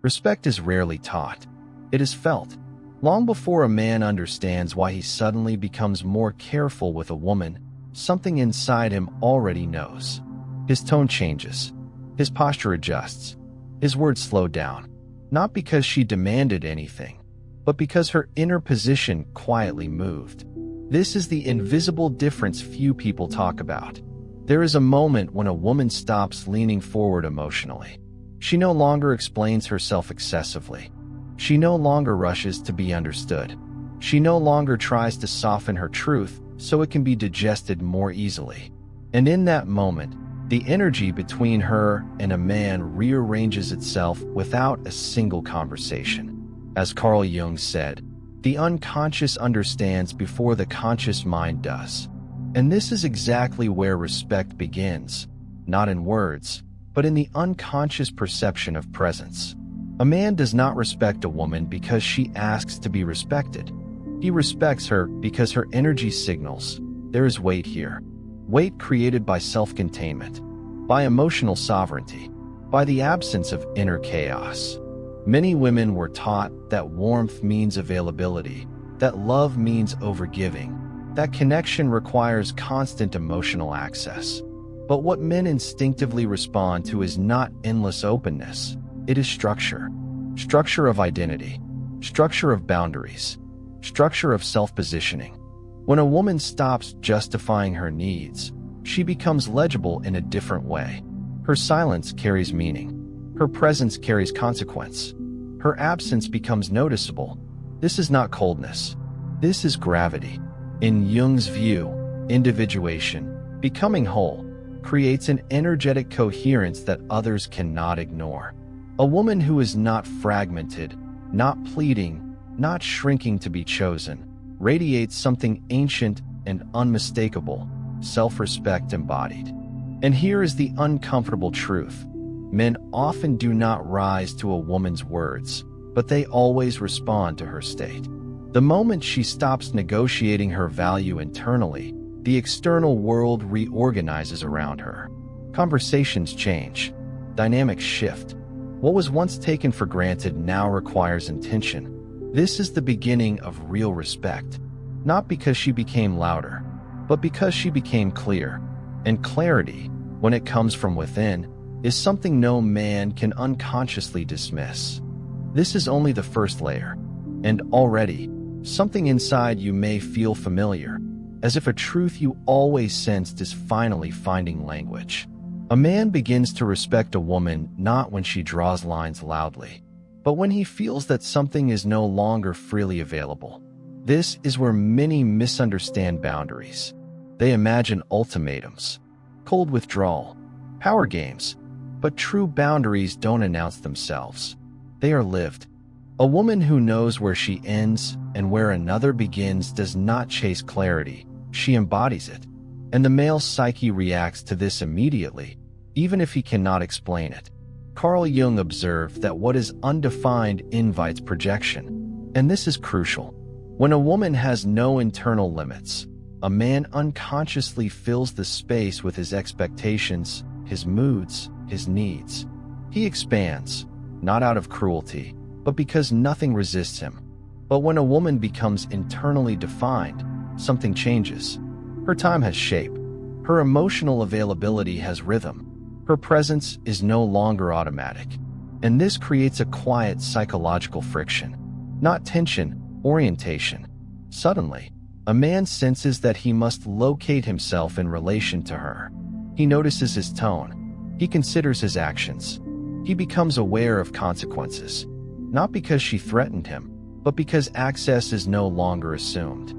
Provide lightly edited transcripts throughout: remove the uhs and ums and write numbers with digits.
Respect is rarely taught. It is felt. Long before a man understands why he suddenly becomes more careful with a woman, something inside him already knows. His tone changes. His posture adjusts. His words slow down. Not because she demanded anything, but because her inner position quietly moved. This is the invisible difference few people talk about. There is a moment when a woman stops leaning forward emotionally. She no longer explains herself excessively. She no longer rushes to be understood. She no longer tries to soften her truth so it can be digested more easily. And in that moment, the energy between her and a man rearranges itself without a single conversation. As Carl Jung said, the unconscious understands before the conscious mind does. And this is exactly where respect begins, not in words, but in the unconscious perception of presence. A man does not respect a woman because she asks to be respected. He respects her because her energy signals, there is weight here. Weight created by self-containment, by emotional sovereignty, by the absence of inner chaos. Many women were taught that warmth means availability, that love means overgiving, that connection requires constant emotional access. But what men instinctively respond to is not endless openness. It is structure. Structure of identity. Structure of boundaries. Structure of self-positioning. When a woman stops justifying her needs, she becomes legible in a different way. Her silence carries meaning. Her presence carries consequence. Her absence becomes noticeable. This is not coldness. This is gravity. In Jung's view, individuation, becoming whole, creates an energetic coherence that others cannot ignore. A woman who is not fragmented, not pleading, not shrinking to be chosen, radiates something ancient and unmistakable, self-respect embodied. And here is the uncomfortable truth. Men often do not rise to a woman's words, but they always respond to her state. The moment she stops negotiating her value internally, the external world reorganizes around her. Conversations change. Dynamics shift. What was once taken for granted now requires intention. This is the beginning of real respect, not because she became louder, but because she became clear. And clarity, when it comes from within, is something no man can unconsciously dismiss. This is only the first layer, and already, something inside you may feel familiar, as if a truth you always sensed is finally finding language. A man begins to respect a woman not when she draws lines loudly, but when he feels that something is no longer freely available. This is where many misunderstand boundaries. They imagine ultimatums, cold withdrawal, power games, but true boundaries don't announce themselves. They are lived. A woman who knows where she ends and where another begins does not chase clarity, she embodies it. And the male psyche reacts to this immediately, even if he cannot explain it. Carl Jung observed that what is undefined invites projection. And this is crucial. When a woman has no internal limits, a man unconsciously fills the space with his expectations, his moods, his needs. He expands, not out of cruelty, but because nothing resists him. But when a woman becomes internally defined, something changes. Her time has shape. Her emotional availability has rhythm. Her presence is no longer automatic. And this creates a quiet psychological friction. Not tension, orientation. Suddenly, a man senses that he must locate himself in relation to her. He notices his tone. He considers his actions. He becomes aware of consequences. Not because she threatened him, but because access is no longer assumed.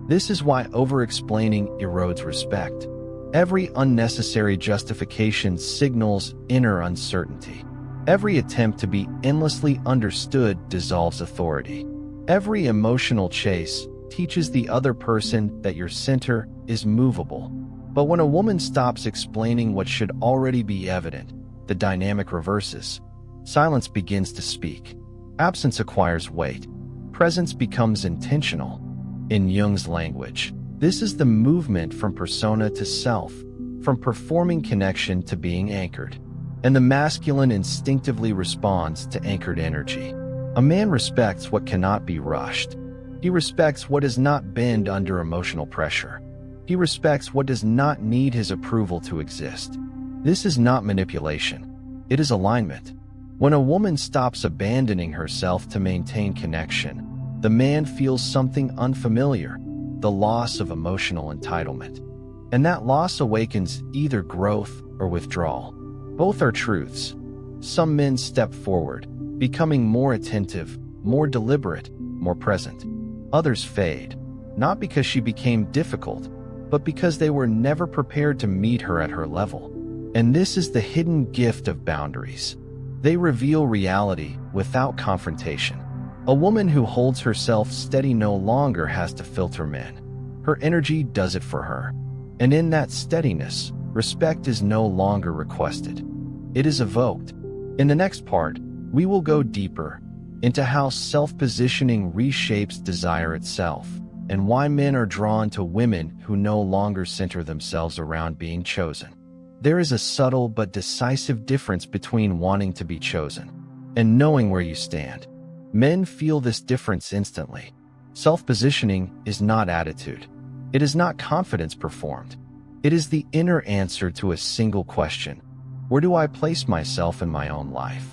This is why over-explaining erodes respect. Every unnecessary justification signals inner uncertainty. Every attempt to be endlessly understood dissolves authority. Every emotional chase teaches the other person that your center is movable. But when a woman stops explaining what should already be evident, the dynamic reverses. Silence begins to speak. Absence acquires weight. Presence becomes intentional. In Jung's language, this is the movement from persona to self, from performing connection to being anchored. and the masculine instinctively responds to anchored energy. A man respects what cannot be rushed. He respects what does not bend under emotional pressure. He respects what does not need his approval to exist. This is not manipulation. It is alignment. When a woman stops abandoning herself to maintain connection, the man feels something unfamiliar, the loss of emotional entitlement. And that loss awakens either growth or withdrawal. Both are truths. Some men step forward, becoming more attentive, more deliberate, more present. Others fade, not because she became difficult, but because they were never prepared to meet her at her level. And this is the hidden gift of boundaries. They reveal reality without confrontation. A woman who holds herself steady no longer has to filter men. Her energy does it for her. And in that steadiness, respect is no longer requested. It is evoked. In the next part, we will go deeper into how self-positioning reshapes desire itself, and why men are drawn to women who no longer center themselves around being chosen. There is a subtle but decisive difference between wanting to be chosen and knowing where you stand. Men feel this difference instantly. Self-positioning is not attitude. It is not confidence performed. It is the inner answer to a single question: where do I place myself in my own life?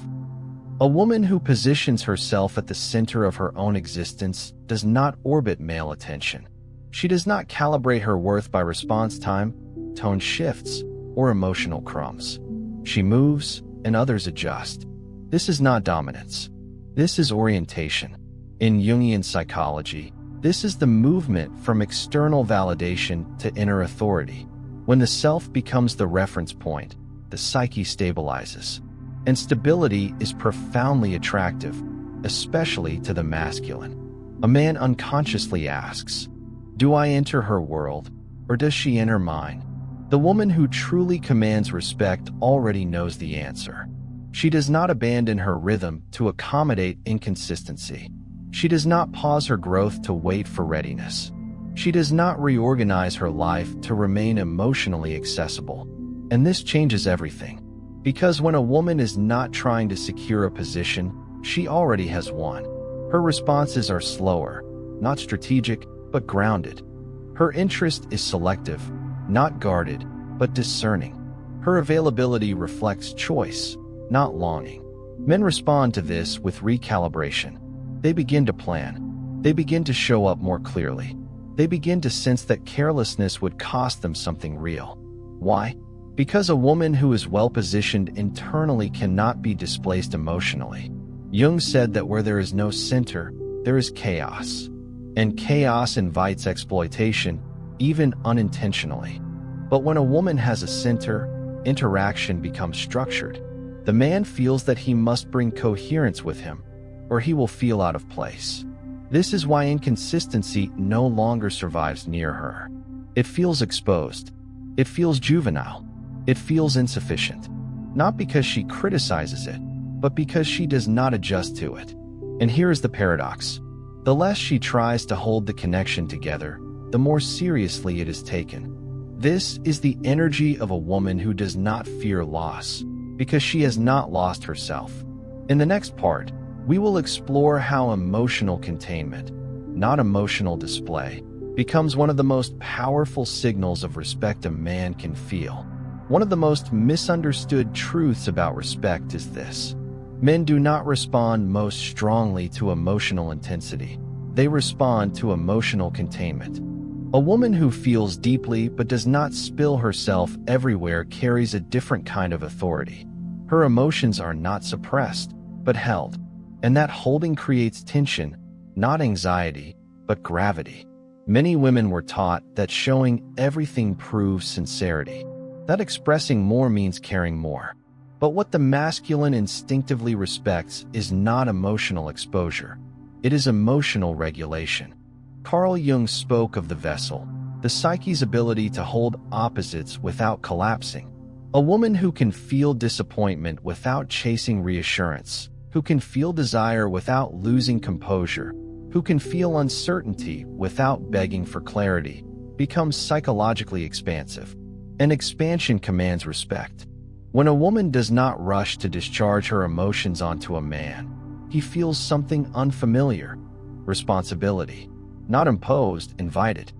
A woman who positions herself at the center of her own existence does not orbit male attention. She does not calibrate her worth by response time, tone shifts, or emotional crumbs. She moves, and others adjust. This is not dominance. This is orientation. In Jungian psychology, this is the movement from external validation to inner authority. When the self becomes the reference point, the psyche stabilizes. And stability is profoundly attractive, especially to the masculine. A man unconsciously asks, do I enter her world, or does she enter mine? The woman who truly commands respect already knows the answer. She does not abandon her rhythm to accommodate inconsistency. She does not pause her growth to wait for readiness. She does not reorganize her life to remain emotionally accessible. And this changes everything. Because when a woman is not trying to secure a position, she already has one. Her responses are slower, not strategic, but grounded. Her interest is selective, not guarded, but discerning. Her availability reflects choice, not longing. Men respond to this with recalibration. They begin to plan. They begin to show up more clearly. They begin to sense that carelessness would cost them something real. Why? Because a woman who is well-positioned internally cannot be displaced emotionally. Jung said that where there is no center, there is chaos. And chaos invites exploitation, even unintentionally. But when a woman has a center, interaction becomes structured. The man feels that he must bring coherence with him, or he will feel out of place. This is why inconsistency no longer survives near her. It feels exposed. It feels juvenile. It feels insufficient. Not because she criticizes it, but because she does not adjust to it. And here is the paradox. The less she tries to hold the connection together, the more seriously it is taken. This is the energy of a woman who does not fear loss, because she has not lost herself. In the next part, we will explore how emotional containment, not emotional display, becomes one of the most powerful signals of respect a man can feel. One of the most misunderstood truths about respect is this: men do not respond most strongly to emotional intensity. They respond to emotional containment. A woman who feels deeply but does not spill herself everywhere carries a different kind of authority. Her emotions are not suppressed, but held. And that holding creates tension, not anxiety, but gravity. Many women were taught that showing everything proves sincerity, that expressing more means caring more. But what the masculine instinctively respects is not emotional exposure. It is emotional regulation. Carl Jung spoke of the vessel, the psyche's ability to hold opposites without collapsing. A woman who can feel disappointment without chasing reassurance, who can feel desire without losing composure, who can feel uncertainty without begging for clarity, becomes psychologically expansive. And expansion commands respect. When a woman does not rush to discharge her emotions onto a man, he feels something unfamiliar, responsibility, not imposed, invited.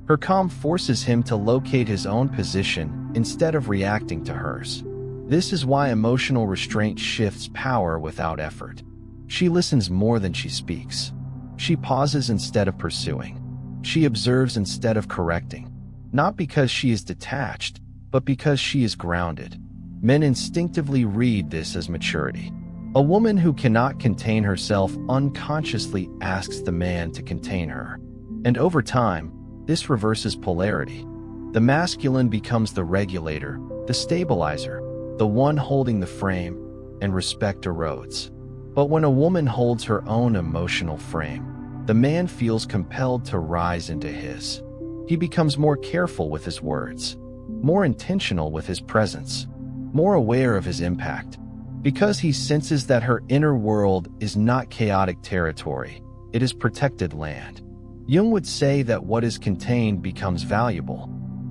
Her calm forces him to locate his own position instead of reacting to hers. This is why emotional restraint shifts power without effort. She listens more than she speaks. She pauses instead of pursuing. She observes instead of correcting. Not because she is detached, but because she is grounded. Men instinctively read this as maturity. A woman who cannot contain herself unconsciously asks the man to contain her. And over time, this reverses polarity. The masculine becomes the regulator, the stabilizer, the one holding the frame, and respect erodes. But when a woman holds her own emotional frame, the man feels compelled to rise into his. He becomes more careful with his words, more intentional with his presence, more aware of his impact, because he senses that her inner world is not chaotic territory, it is protected land. Jung would say that what is contained becomes valuable,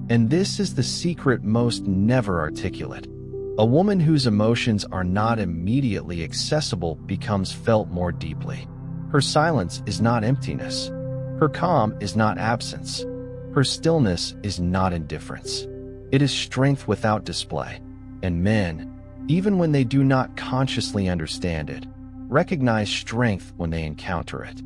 and this is the secret most never articulate. A woman whose emotions are not immediately accessible becomes felt more deeply. Her silence is not emptiness. Her calm is not absence. Her stillness is not indifference. It is strength without display. And men, even when they do not consciously understand it, recognize strength when they encounter it.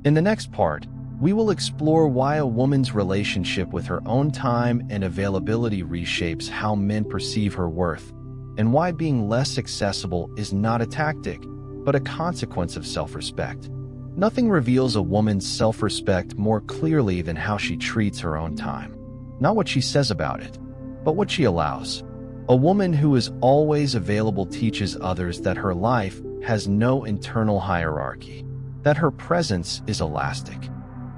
In the next part, we will explore why a woman's relationship with her own time and availability reshapes how men perceive her worth, and why being less accessible is not a tactic, but a consequence of self-respect. Nothing reveals a woman's self-respect more clearly than how she treats her own time. Not what she says about it, but what she allows. A woman who is always available teaches others that her life has no internal hierarchy, that her presence is elastic,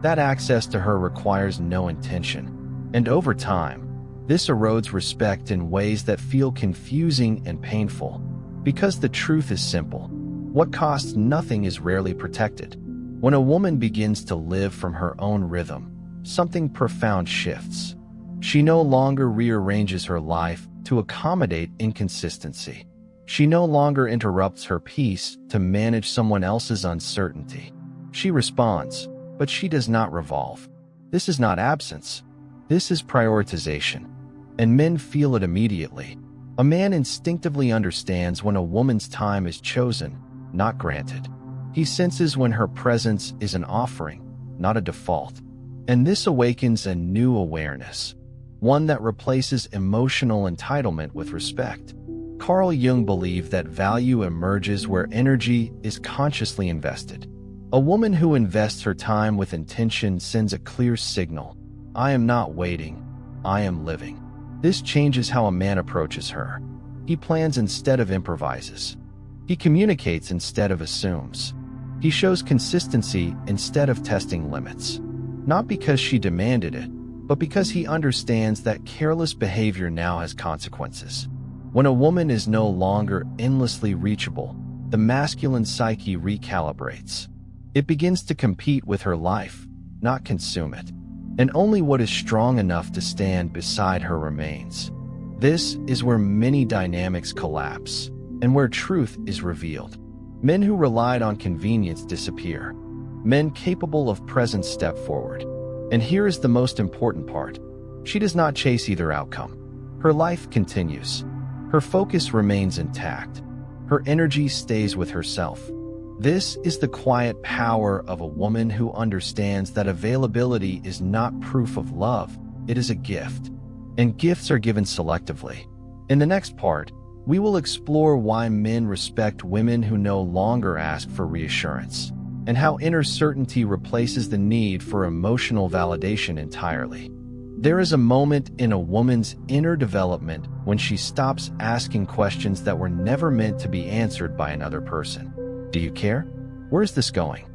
that access to her requires no intention. And over time, this erodes respect in ways that feel confusing and painful, because the truth is simple. What costs nothing is rarely protected. When a woman begins to live from her own rhythm, something profound shifts. She no longer rearranges her life to accommodate inconsistency. She no longer interrupts her peace to manage someone else's uncertainty. She responds, but she does not revolve. This is not absence. This is prioritization. And men feel it immediately. A man instinctively understands when a woman's time is chosen, not granted. He senses when her presence is an offering, not a default. And this awakens a new awareness, one that replaces emotional entitlement with respect. Carl Jung believed that value emerges where energy is consciously invested. A woman who invests her time with intention sends a clear signal. I am not waiting, I am living. This changes how a man approaches her. He plans instead of improvises. He communicates instead of assumes. He shows consistency instead of testing limits. Not because she demanded it, but because he understands that careless behavior now has consequences. When a woman is no longer endlessly reachable, the masculine psyche recalibrates. It begins to compete with her life, not consume it. And only what is strong enough to stand beside her remains. This is where many dynamics collapse, and where truth is revealed. Men who relied on convenience disappear. Men capable of presence step forward. And here is the most important part. She does not chase either outcome. Her life continues. Her focus remains intact. Her energy stays with herself. This is the quiet power of a woman who understands that availability is not proof of love, it is a gift. And gifts are given selectively. In the next part, we will explore why men respect women who no longer ask for reassurance, and how inner certainty replaces the need for emotional validation entirely. There is a moment in a woman's inner development when she stops asking questions that were never meant to be answered by another person. Do you care? Where's this going?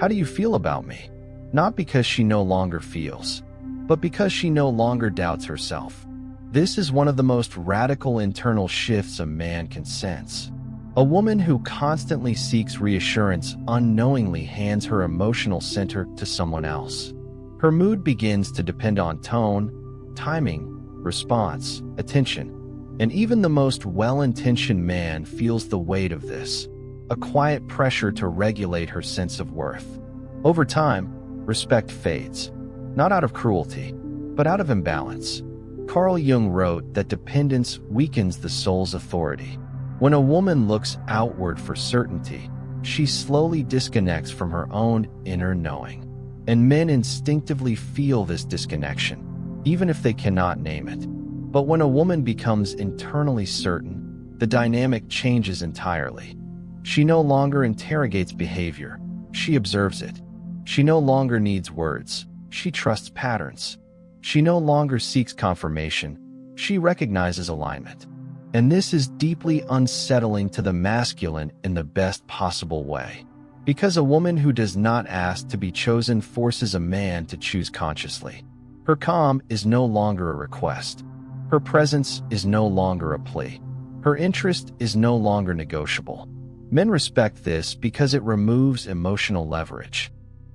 How do you feel about me? Not because she no longer feels, but because she no longer doubts herself. This is one of the most radical internal shifts a man can sense. A woman who constantly seeks reassurance unknowingly hands her emotional center to someone else. Her mood begins to depend on tone, timing, response, attention. And even the most well-intentioned man feels the weight of this, a quiet pressure to regulate her sense of worth. Over time, respect fades, not out of cruelty, but out of imbalance. Carl Jung wrote that dependence weakens the soul's authority. When a woman looks outward for certainty, she slowly disconnects from her own inner knowing. And men instinctively feel this disconnection, even if they cannot name it. But when a woman becomes internally certain, the dynamic changes entirely. She no longer interrogates behavior, she observes it. She no longer needs words, she trusts patterns. She no longer seeks confirmation, she recognizes alignment. And this is deeply unsettling to the masculine in the best possible way. Because a woman who does not ask to be chosen forces a man to choose consciously. Her calm is no longer a request. Her presence is no longer a plea. Her interest is no longer negotiable. Men respect this because it removes emotional leverage.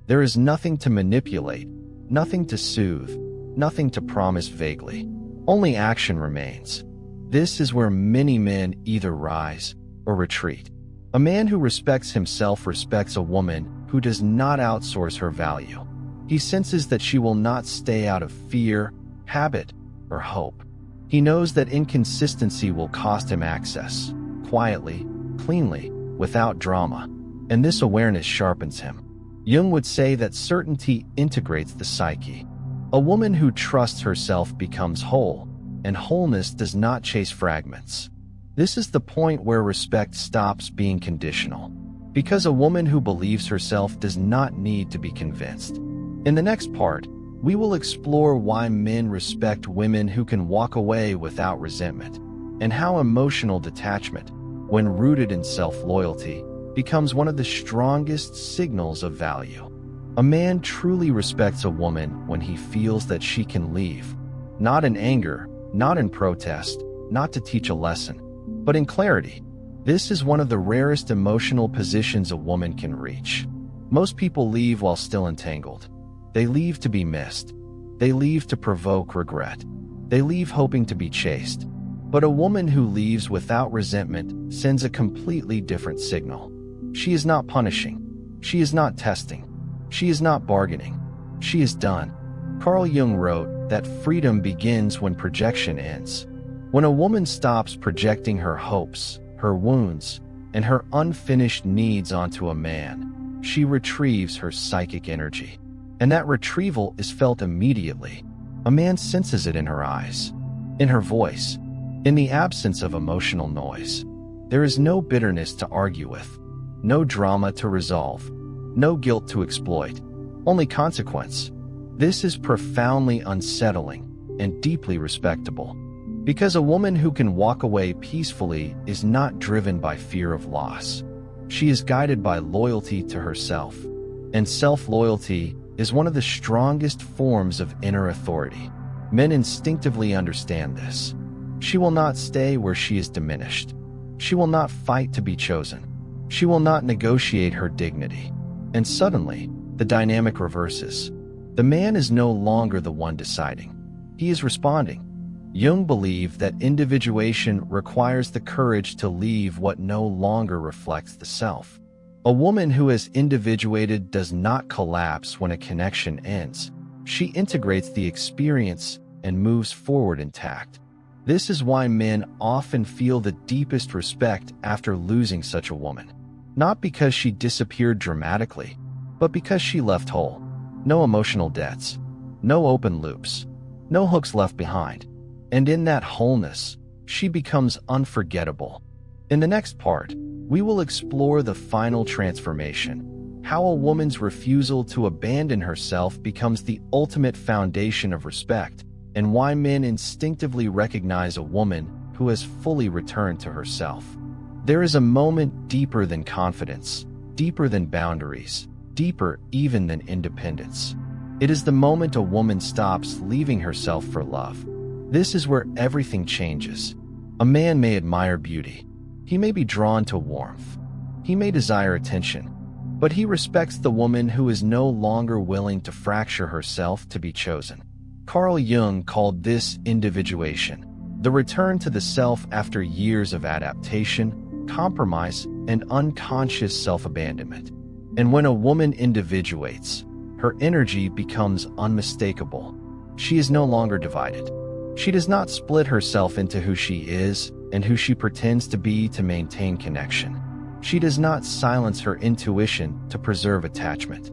There is nothing to manipulate, nothing to soothe, nothing to promise vaguely. Only action remains. This is where many men either rise or retreat. A man who respects himself respects a woman who does not outsource her value. He senses that she will not stay out of fear, habit, or hope. He knows that inconsistency will cost him access, quietly, cleanly, without drama, and this awareness sharpens him. Jung would say that certainty integrates the psyche. A woman who trusts herself becomes whole, and wholeness does not chase fragments. This is the point where respect stops being conditional, because a woman who believes herself does not need to be convinced. In the next part, we will explore why men respect women who can walk away without resentment, and how emotional detachment, when rooted in self-loyalty, becomes one of the strongest signals of value. A man truly respects a woman when he feels that she can leave, not in anger, not in protest, not to teach a lesson, but in clarity. This is one of the rarest emotional positions a woman can reach. Most people leave while still entangled. They leave to be missed. They leave to provoke regret. They leave hoping to be chased. But a woman who leaves without resentment sends a completely different signal. She is not punishing. She is not testing. She is not bargaining. She is done. Carl Jung wrote that freedom begins when projection ends. When a woman stops projecting her hopes, her wounds, and her unfinished needs onto a man, she retrieves her psychic energy. And that retrieval is felt immediately. A man senses it in her eyes, in her voice, in the absence of emotional noise. There is no bitterness to argue with, no drama to resolve, no guilt to exploit, only consequence. This is profoundly unsettling and deeply respectable, because a woman who can walk away peacefully is not driven by fear of loss. She is guided by loyalty to herself, and self-loyalty is one of the strongest forms of inner authority. Men instinctively understand this. She will not stay where she is diminished. She will not fight to be chosen. She will not negotiate her dignity. And suddenly, the dynamic reverses. The man is no longer the one deciding. He is responding. Jung believed that individuation requires the courage to leave what no longer reflects the self. A woman who has individuated does not collapse when a connection ends. She integrates the experience and moves forward intact. This is why men often feel the deepest respect after losing such a woman. Not because she disappeared dramatically, but because she left whole. No emotional debts, no open loops, no hooks left behind. And in that wholeness, she becomes unforgettable. In the next part, we will explore the final transformation, how a woman's refusal to abandon herself becomes the ultimate foundation of respect, and why men instinctively recognize a woman who has fully returned to herself. There is a moment deeper than confidence, deeper than boundaries, deeper even than independence. It is the moment a woman stops leaving herself for love. This is where everything changes. A man may admire beauty. He may be drawn to warmth. He may desire attention. But he respects the woman who is no longer willing to fracture herself to be chosen. Carl Jung called this individuation. The return to the self after years of adaptation, compromise, and unconscious self-abandonment. And when a woman individuates, her energy becomes unmistakable. She is no longer divided. She does not split herself into who she is and who she pretends to be to maintain connection. She does not silence her intuition to preserve attachment.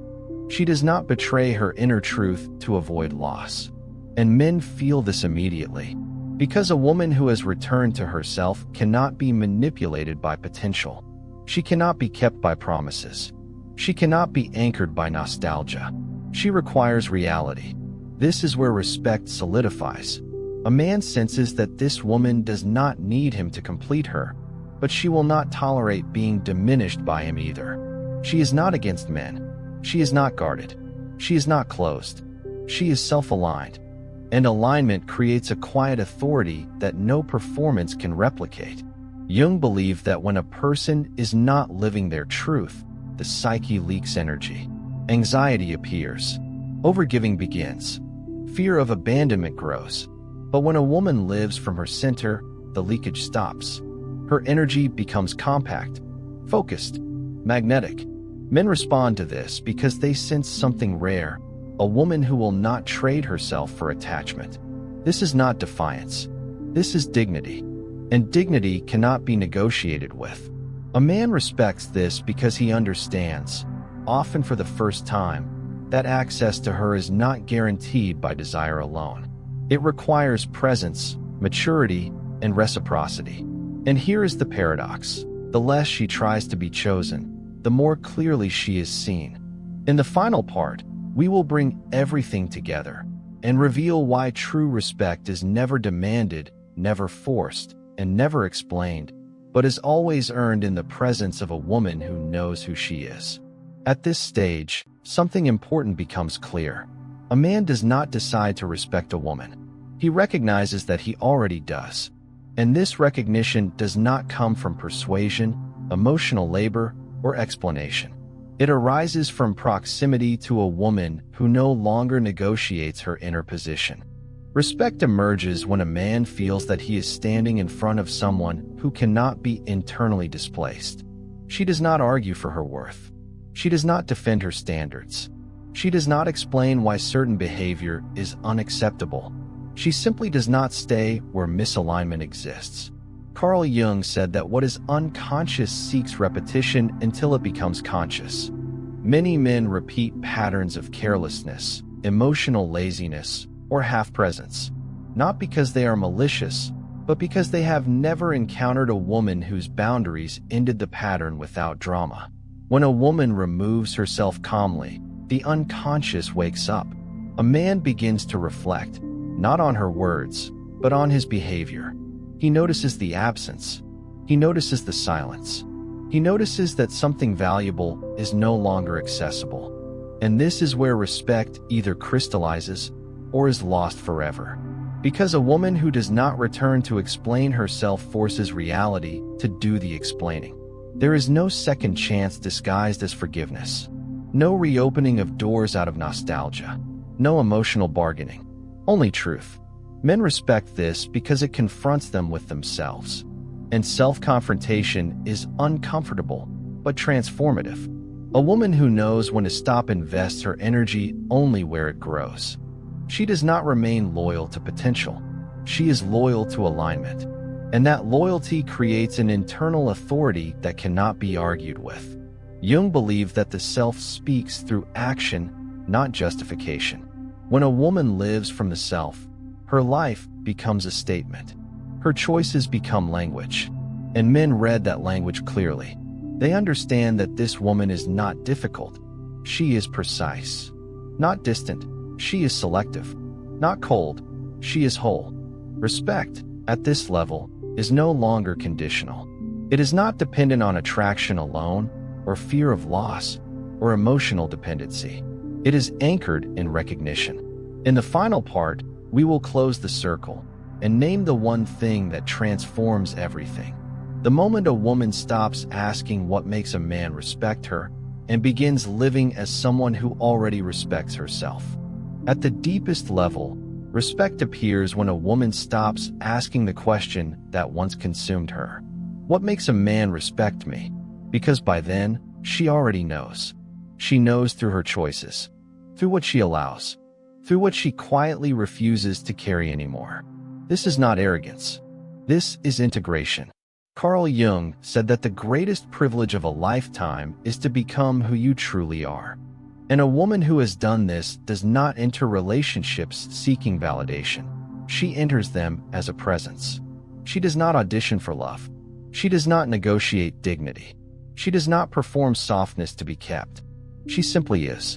She does not betray her inner truth to avoid loss. And men feel this immediately, because a woman who has returned to herself cannot be manipulated by potential. She cannot be kept by promises. She cannot be anchored by nostalgia. She requires reality. This is where respect solidifies. A man senses that this woman does not need him to complete her, but she will not tolerate being diminished by him either. She is not against men. She is not guarded. She is not closed. She is self-aligned. And alignment creates a quiet authority that no performance can replicate. Jung believed that when a person is not living their truth, the psyche leaks energy. Anxiety appears. Overgiving begins. Fear of abandonment grows. But when a woman lives from her center, the leakage stops. Her energy becomes compact, focused, magnetic. Men respond to this because they sense something rare, a woman who will not trade herself for attachment. This is not defiance. This is dignity. And dignity cannot be negotiated with. A man respects this because he understands, often for the first time, that access to her is not guaranteed by desire alone. It requires presence, maturity, and reciprocity. And here is the paradox. The less she tries to be chosen, the more clearly she is seen. In the final part, we will bring everything together and reveal why true respect is never demanded, never forced, and never explained, but is always earned in the presence of a woman who knows who she is. At this stage, something important becomes clear. A man does not decide to respect a woman. He recognizes that he already does. And this recognition does not come from persuasion, emotional labor, or explanation. It arises from proximity to a woman who no longer negotiates her inner position. Respect emerges when a man feels that he is standing in front of someone who cannot be internally displaced. She does not argue for her worth. She does not defend her standards. She does not explain why certain behavior is unacceptable. She simply does not stay where misalignment exists. Carl Jung said that what is unconscious seeks repetition until it becomes conscious. Many men repeat patterns of carelessness, emotional laziness, or half-presence, not because they are malicious, but because they have never encountered a woman whose boundaries ended the pattern without drama. When a woman removes herself calmly, the unconscious wakes up. A man begins to reflect, not on her words, but on his behavior. He notices the absence. He notices the silence. He notices that something valuable is no longer accessible. And this is where respect either crystallizes or is lost forever. Because a woman who does not return to explain herself forces reality to do the explaining. There is no second chance disguised as forgiveness. No reopening of doors out of nostalgia. No emotional bargaining. Only truth. Men respect this because it confronts them with themselves. And self-confrontation is uncomfortable, but transformative. A woman who knows when to stop invests her energy only where it grows. She does not remain loyal to potential. She is loyal to alignment. And that loyalty creates an internal authority that cannot be argued with. Jung believed that the self speaks through action, not justification. When a woman lives from the self, her life becomes a statement. Her choices become language. And men read that language clearly. They understand that this woman is not difficult. She is precise. Not distant. She is selective. Not cold. She is whole. Respect, at this level, is no longer conditional. It is not dependent on attraction alone, or fear of loss, or emotional dependency. It is anchored in recognition. In the final part, we will close the circle and name the one thing that transforms everything. The moment a woman stops asking what makes a man respect her and begins living as someone who already respects herself. At the deepest level, Respect appears when a woman stops asking the question that once consumed her. What makes a man respect me? Because by then, she already knows. She knows through her choices, through what she allows, through what she quietly refuses to carry anymore. This is not arrogance. This is integration. Carl Jung said that the greatest privilege of a lifetime is to become who you truly are. And a woman who has done this does not enter relationships seeking validation. She enters them as a presence. She does not audition for love. She does not negotiate dignity. She does not perform softness to be kept. She simply is.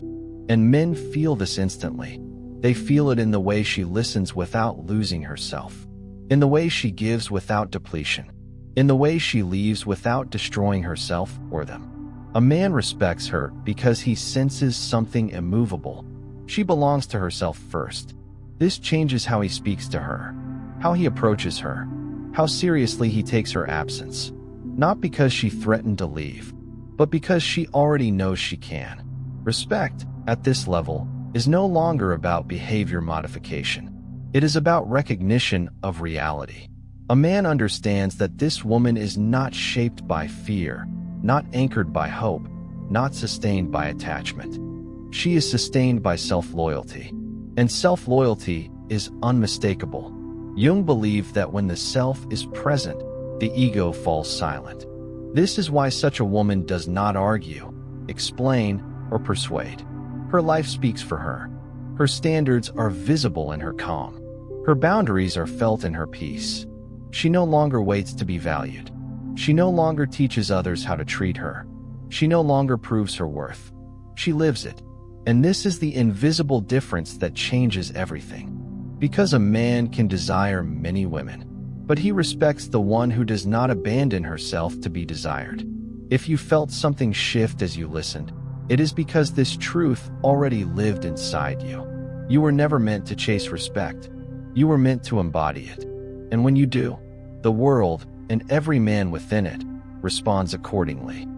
And men feel this instantly. They feel it in the way she listens without losing herself, in the way she gives without depletion, in the way she leaves without destroying herself or them. A man respects her because he senses something immovable. She belongs to herself first. This changes how he speaks to her, how he approaches her, how seriously he takes her absence. Not because she threatened to leave, but because she already knows she can. Respect, at this level, is no longer about behavior modification. It is about recognition of reality. A man understands that this woman is not shaped by fear, not anchored by hope, not sustained by attachment. She is sustained by self-loyalty. And self-loyalty is unmistakable. Jung believed that when the self is present, the ego falls silent. This is why such a woman does not argue, explain, or persuade. Her life speaks for her. Her standards are visible in her calm. Her boundaries are felt in her peace. She no longer waits to be valued. She no longer teaches others how to treat her. She no longer proves her worth. She lives it. And this is the invisible difference that changes everything. Because a man can desire many women, but he respects the one who does not abandon herself to be desired. If you felt something shift as you listened, it is because this truth already lived inside you. You were never meant to chase respect. You were meant to embody it. And when you do, the world, and every man within it, responds accordingly.